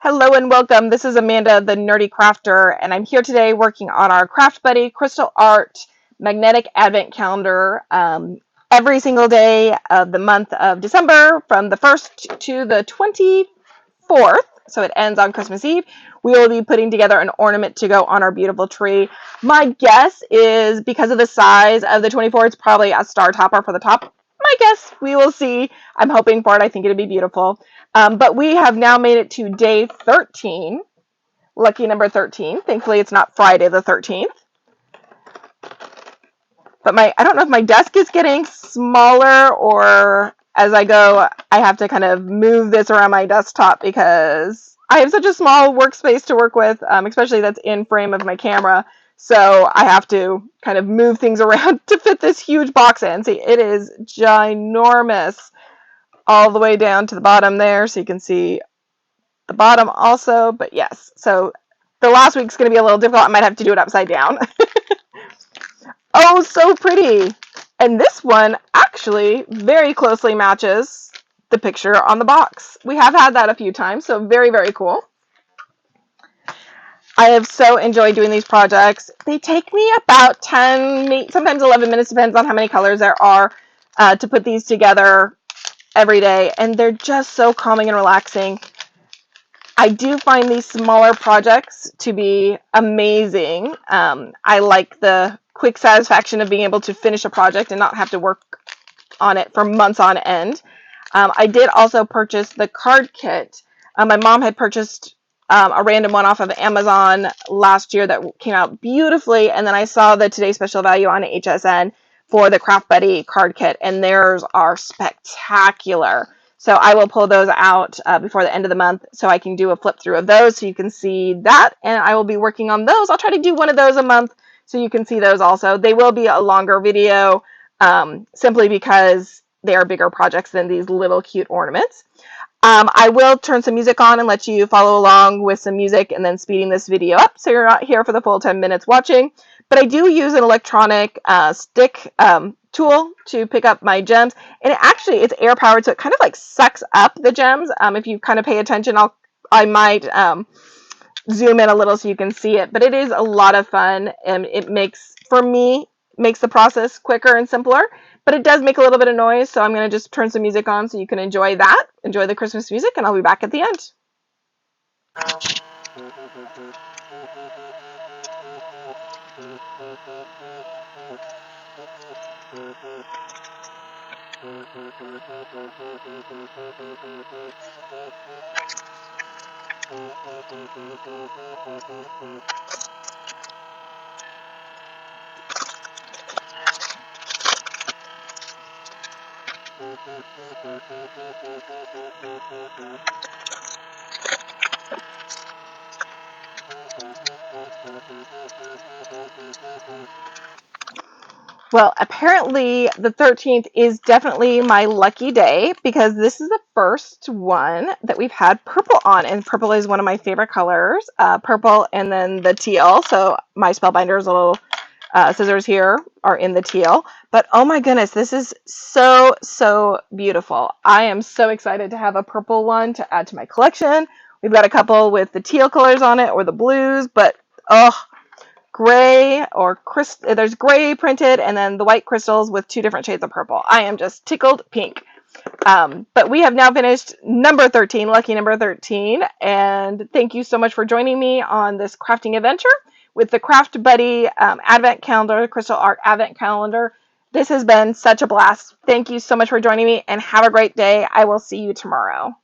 Hello and welcome. This is Amanda, the Nerdy Crafter, and I'm here today working on our Craft Buddy Crystal Art Magnetic Advent Calendar. Every single day of the month of December, from the 1st to the 24th, so it ends on Christmas Eve, we will be putting together an ornament to go on our beautiful tree. My guess is, because of the size of the 24, it's probably a star topper for the top. My guess, we will see. I'm hoping for it. I think it'll be beautiful. But we have now made it to day 13, lucky number 13. Thankfully, it's not Friday the 13th. But I don't know if my desk is getting smaller, or as I go, I have to kind of move this around my desktop because I have such a small workspace to work with, especially that's in frame of my camera. So I have to kind of move things around to fit this huge box in. See, it is ginormous all the way down to the bottom there, so you can see the bottom also. But yes, so the last week's going to be a little difficult. I might have to do it upside down. Oh, so pretty. And this one actually very closely matches the picture on the box. We have had that a few times, so very, very cool. I have so enjoyed doing these projects. They take me about 10, sometimes 11 minutes, depends on how many colors there are, to put these together every day. And they're just so calming and relaxing. I do find these smaller projects to be amazing. I like the quick satisfaction of being able to finish a project and not have to work on it for months on end. I did also purchase the card kit. My mom had purchased a random one off of Amazon last year that came out beautifully, and then I saw the Today Special Value on HSN for the Craft Buddy card kit, and theirs are spectacular. So I will pull those out before the end of the month so I can do a flip through of those so you can see that, and I will be working on those. I'll try to do one of those a month so you can see those also. They will be a longer video simply because they are bigger projects than these little cute ornaments. I will turn some music on and let you follow along with some music and then speeding this video up so you're not here for the full 10 minutes watching. But I do use an electronic stick tool to pick up my gems, and it's air powered, so it kind of like sucks up the gems. If you kind of pay attention, I might zoom in a little so you can see it, but it is a lot of fun, and it makes the process quicker and simpler, but it does make a little bit of noise, so I'm going to just turn some music on so you can enjoy the Christmas music, and I'll be back at the end. Well, apparently the 13th is definitely my lucky day because this is the first one that we've had purple on, and purple is one of my favorite colors. Purple and then the teal. So my Spellbinder's little scissors here are in the teal. But oh my goodness, this is so, so beautiful. I am so excited to have a purple one to add to my collection. We've got a couple with the teal colors on it or the blues, but gray or there's gray printed and then the white crystals with 2 different shades of purple. I am just tickled pink. But we have now finished number 13, lucky number 13, and thank you so much for joining me on this crafting adventure with the Craft Buddy Advent Calendar, Crystal Art Advent Calendar. This has been such a blast. Thank you so much for joining me, and have a great day. I will see you tomorrow.